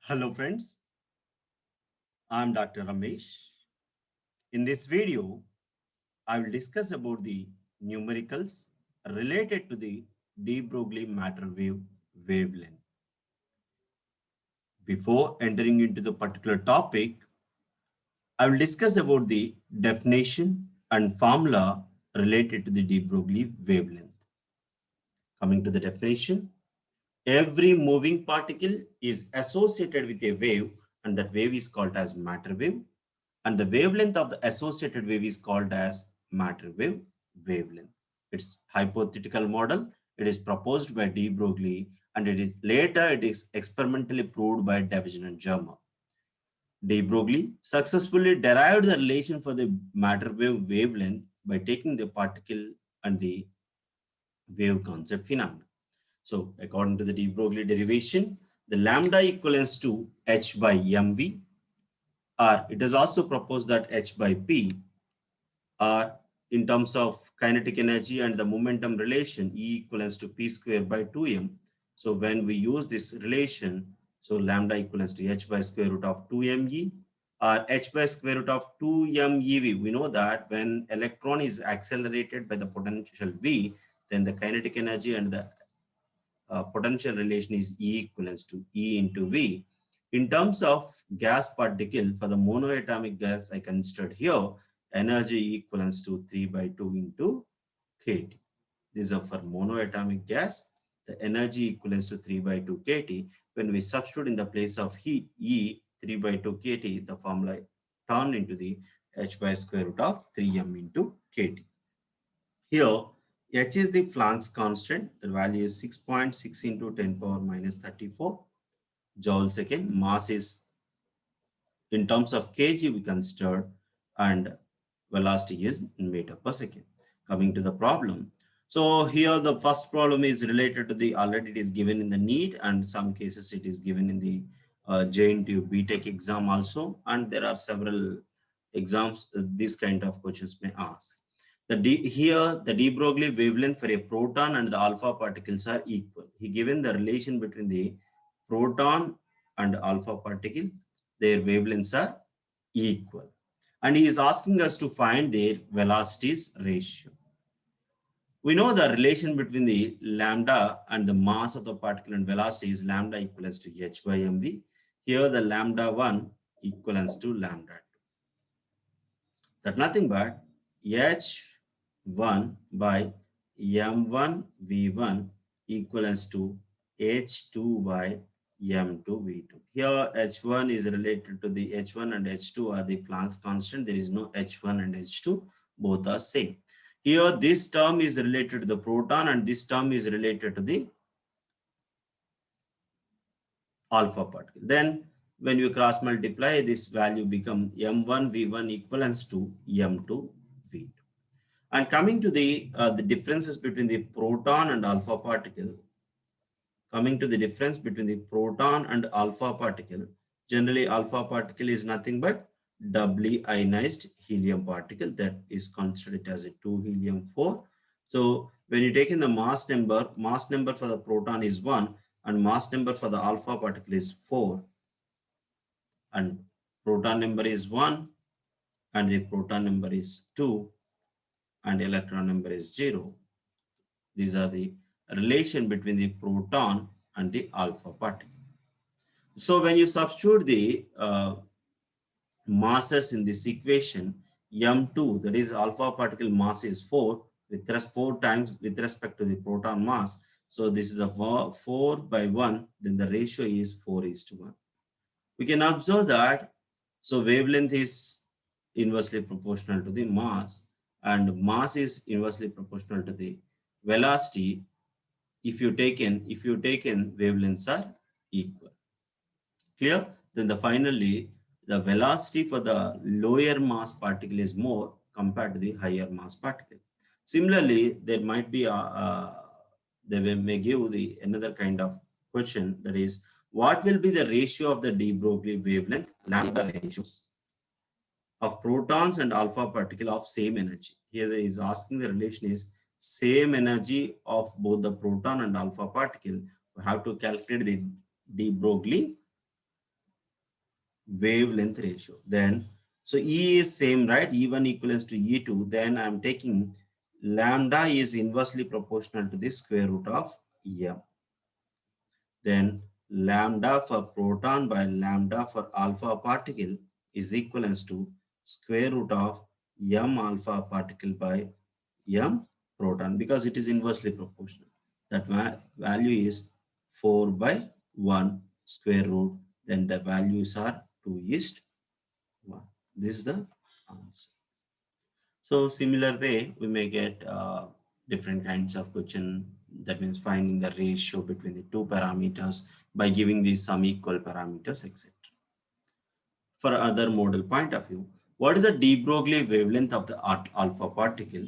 Hello friends, I'm Dr. Ramesh. In this video, I will discuss about the numericals related to the de Broglie matter wave wavelength. Before entering into the particular topic, I will discuss about the definition and formula related to the de Broglie wavelength. Coming to the definition, every moving particle is associated with a wave and that wave is called as matter wave and the wavelength of the associated wave is called as matter wave wavelength. Its hypothetical model, it is proposed by de Broglie and it is experimentally proved by Davidson and Germer. De Broglie successfully derived the relation for the matter wave wavelength by taking the particle and the wave concept phenomena. So according to the de Broglie derivation, the lambda equivalents to h by mv, or it is also proposed that h by p, or in terms of kinetic energy and the momentum relation, E equivalents to P square by 2m. So when we use this relation, so lambda equivalents to h by square root of 2me or h by square root of 2mev. We know that when electron is accelerated by the potential V, then the kinetic energy and the potential relation is E equivalents to E into V. In terms of gas particle, for the monoatomic gas I considered here, energy equivalents to 3 by 2 into kT. These are for monoatomic gas. The energy equivalents to 3 by 2 kT. When we substitute in the place of heat E 3 by 2 kT, the formula turn into the h by square root of 3m into kT. Here, h is the Planck's constant. The value is 6.6 into 10 power minus 34 joule second. Mass is in terms of kg we consider, and velocity is in meter per second. Coming to the problem. So here the first problem is related to the, already it is given in the NEET and some cases it is given in the JNTU BTech exam also, and there are several exams this kind of questions may ask. Here the de Broglie wavelength for a proton and the alpha particles are equal. He given the relation between the proton and alpha particle, their wavelengths are equal. And he is asking us to find their velocities ratio. We know the relation between the lambda and the mass of the particle and velocity is lambda equals to h by mv. Here the lambda 1 equals to lambda 2. That nothing but h1 by m1 v1 equals to h2 by m2 v2. Here h1 is related to the h1 and h2 are the Planck's constant. There is no h1 and h2, both are same. Here this term is related to the proton and this term is related to the alpha particle. Then when you cross multiply, this value become m1 v1 equivalents to m2 v2. And coming to the differences between the proton and alpha particle, coming to the difference between the proton and alpha particle, generally alpha particle is nothing but doubly ionized helium particle that is considered as a 2 helium 4. So when you take in the mass number for the proton is 1 and mass number for the alpha particle is 4, and proton number is 1 and the proton number is 2 and electron number is 0. These are the relation between the proton and the alpha particle. So when you substitute the masses in this equation, m2, that is alpha particle mass is 4 with 4 times with respect to the proton mass. So this is a 4 by 1, then the ratio is 4:1. We can observe that, so wavelength is inversely proportional to the mass and mass is inversely proportional to the velocity. If you taken wavelengths are equal. Clear? Then finally the velocity for the lower mass particle is more compared to the higher mass particle. Similarly, there might be they may give the another kind of question, that is, what will be the ratio of the de Broglie wavelength lambda ratios of protons and alpha particle of same energy? Here is asking the relation is same energy of both the proton and alpha particle. We have to calculate the de Broglie wavelength ratio. Then, so E is same, right? E1 equals to E2. Then I'm taking lambda is inversely proportional to the square root of M. Then lambda for proton by lambda for alpha particle is equivalent to square root of M alpha particle by M proton, because it is inversely proportional. That value is 4 by 1 square root. Then the values are 2 is 1. This is the answer. So similar way, we may get different kinds of question. That means finding the ratio between the two parameters by giving these some equal parameters, etc. For other model point of view, what is the de Broglie wavelength of the alpha particle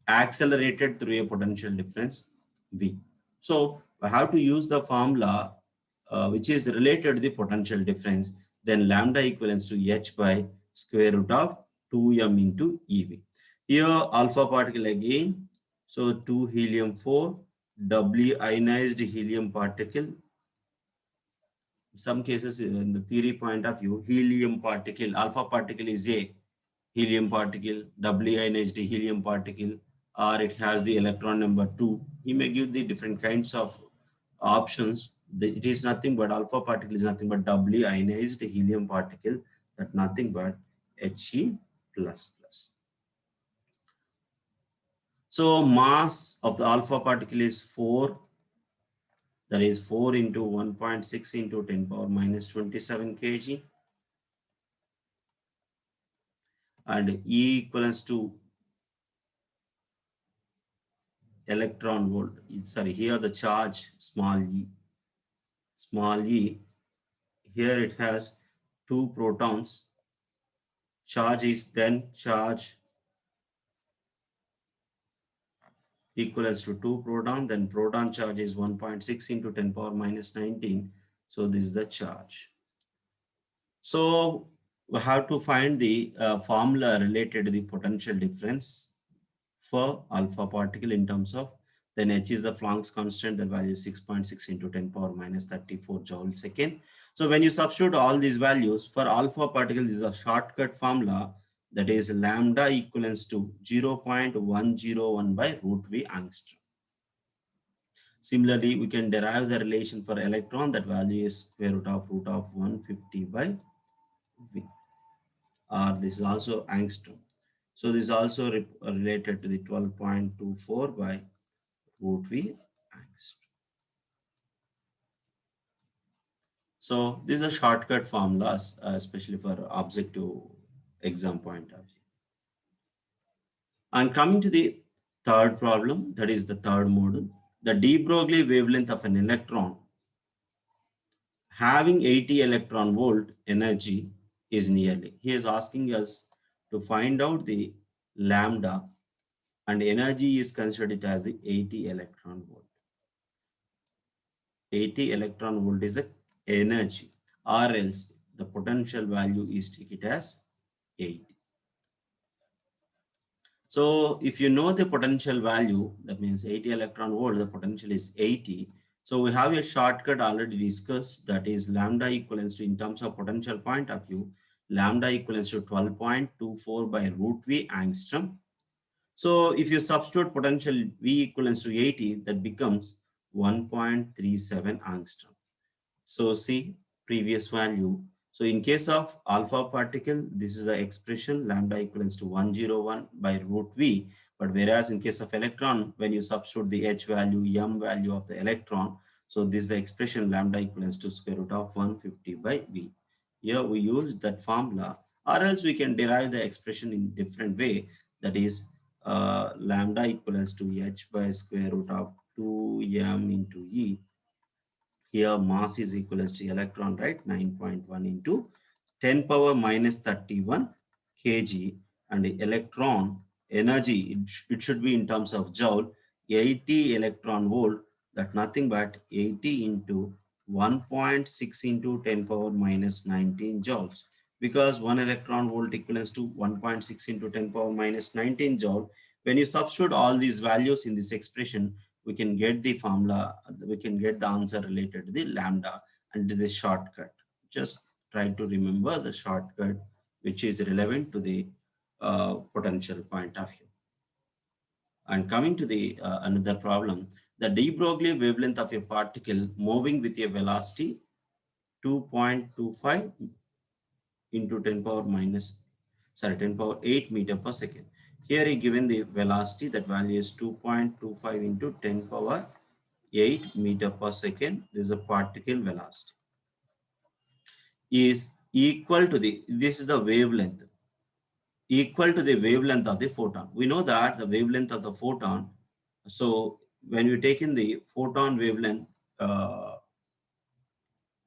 accelerated through a potential difference V? So I have to use the formula which is related to the potential difference. Then lambda equivalents to H by square root of 2m into EV. Here alpha particle again. So 2 helium-4, doubly ionized helium particle. Some cases in the theory point of view, helium particle, alpha particle is a helium particle, doubly ionized helium particle, or it has the electron number 2. He may give the different kinds of options. It is nothing but alpha particle is nothing but doubly ionized helium particle, that nothing but He++. So mass of the alpha particle is 4. That is 4 into 1.6 into 10 power minus 27 kg. And E equals to electron volt. Sorry, here the charge small e. Small e. Here it has 2 protons. Charge is then charge equals to 2 proton. Then proton charge is 1.6 into 10 power minus 19. So this is the charge. So we have to find the formula related to the potential difference for alpha particle in terms of, then H is the Planck's constant, the value is 6.6 into 10 power minus 34 joule second. So when you substitute all these values for alpha particle, this is a shortcut formula, that is lambda equivalents to 0.101 by root V angstrom. Similarly, we can derive the relation for electron, that value is square root of 150 by V. This is also angstrom. So this is also related to the 12.24 by root V angstrom. So these are shortcut formulas, especially for objective exam point of view. And coming to the third problem, that is the third model, the de Broglie wavelength of an electron having 80 electron volt energy is nearly. He is asking us to find out the lambda, and energy is considered as the 80 electron volt. 80 electron volt is the energy, or else the potential value is take it as 80. So if you know the potential value, that means 80 electron volt, the potential is 80. So we have a shortcut already discussed, that is lambda equivalents to, in terms of potential point of view, lambda equivalents to 12.24 by root V angstrom. So if you substitute potential V equivalents to 80, that becomes 1.37 angstrom. So see previous value. So in case of alpha particle, this is the expression lambda equivalents to 101 by root V. But whereas in case of electron, when you substitute the H value, M value of the electron, so this is the expression lambda equivalents to square root of 150 by V. Here we use that formula, or else we can derive the expression in different way. That is lambda equals to H by square root of 2m into E. Here mass is equal to electron, right? 9.1 into 10 power minus 31 kg, and the electron energy, it should be in terms of joule, 80 electron volt, that nothing but 80 into 1.6 into 10 power minus 19 joules, because 1 electron volt equals to 1.6 into 10 power minus 19 joule. When you substitute all these values in this expression, we can get the formula, we can get the answer related to the lambda, and this is shortcut, Just try to remember the shortcut which is relevant to the potential point of view. And coming to the another problem, the de Broglie wavelength of a particle moving with a velocity 2.25 into 10 power minus, 10 power 8 meter per second. Here he given the velocity, that value is 2.25 into 10 power 8 meter per second. This is a particle velocity is equal to this is the wavelength, equal to the wavelength of the photon. We know that the wavelength of the photon, so when you take in the photon wavelength,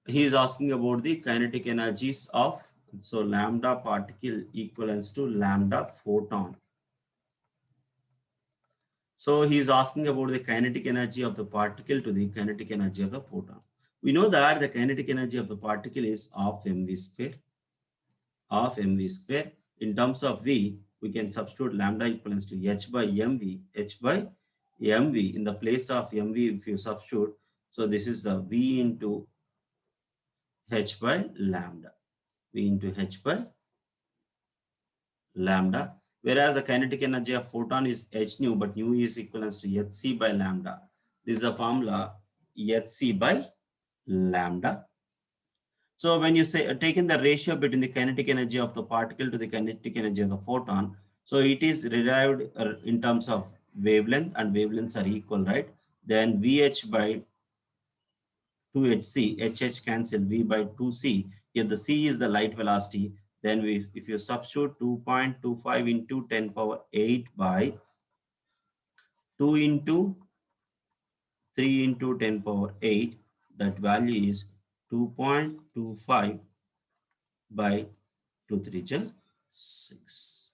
he is asking about the kinetic energies of, so lambda particle equivalents to lambda photon. So he is asking about the kinetic energy of the particle to the kinetic energy of the photon. We know that the kinetic energy of the particle is half mv square, half mv square. In terms of v, we can substitute lambda equivalents to h by mv, h by mv in the place of mv if you substitute. So this is the v into h by lambda, v into h by lambda, whereas the kinetic energy of photon is h nu, but nu is equivalent to hc by lambda. This is a formula hc by lambda. So when you say taking the ratio between the kinetic energy of the particle to the kinetic energy of the photon, so it is derived in terms of wavelength, and wavelengths are equal, right? Then vh by 2hc, hh cancel, v by 2c. Here the c is the light velocity. Then if you substitute 2.25 into 10 power 8 by 2 into 3 into 10 power 8, that value is 2.25 by 2 3 6.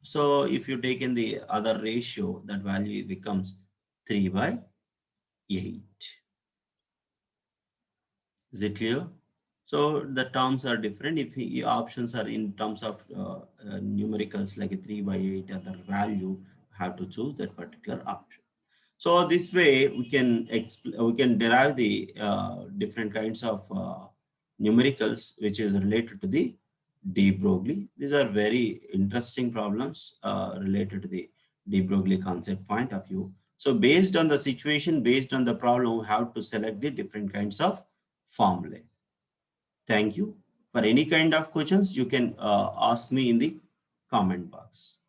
So if you take in the other ratio, that value becomes 3 by 8. Is it clear? So the terms are different. If the options are in terms of numericals like a 3 by 8 other value, have to choose that particular option. So this way we can derive the different kinds of numericals which is related to the de Broglie. These are very interesting problems related to the de Broglie concept point of view. So based on the situation, based on the problem, we have to select the different kinds of formulae. Thank you. For any kind of questions, you can ask me in the comment box.